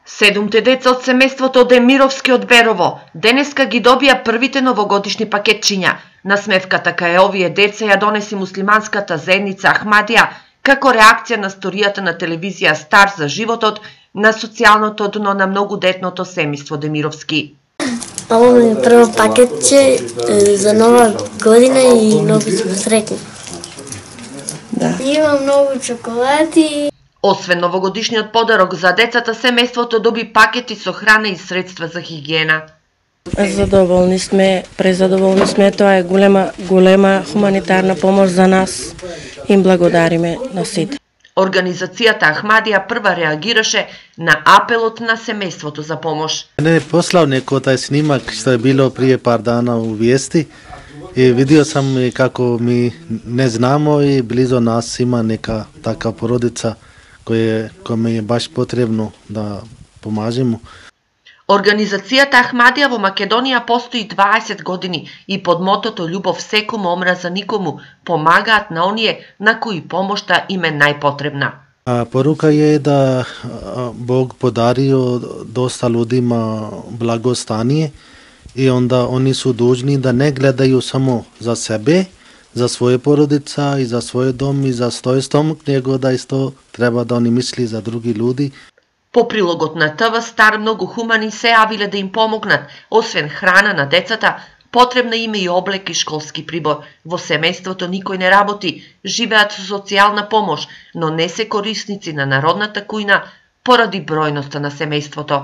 Седумте деца од семејството Демировски од Берово денеска ги добија првите новогодишни пакетчиња. Насмевката кај овие деца ја донеси муслиманската заедница Ахмадија како реакција на сторијата на телевизија Стар за животот на социјалното дно на многудетното семејство Демировски. Ово ми е прво пакетче за нова година и многу сум среќна. Да. Има многу чоколади. Освен новогодишниот подарок за децата, семејството доби пакети со храна и средства за хигиена. Задоволни сме, презадоволни сме, тоа е голема хуманитарна помош за нас. Им благодариме на сите. Организацијата Ахмадија прва реагираше на апелот на семејството за помош. Не послав некој тај снимак што е било прije пар дана у виести и видио сам како ми не знамо и близо нас има нека така породица кој е баш потребно да помажемо. Организацијата Ахмадија во Македонија постои 20 години и под мотото љубов секому, омраза никому помагаат на оние на кои помошта им е најпотребна. Порука е да Бог подарио доста луѓима благостание и онда они су должни да не гледају само за себе, за своја породица и за свој дом и за свој стомак, него да исто треба да они мисли за други луѓи. По прилогот на ТВ Стар многу хумани се јавиле да им помогнат, освен храна на децата, потребна им е и облек и школски прибор. Во семејството никој не работи, живеат со социјална помош, но не се корисници на народната кујна поради бројноста на семејството.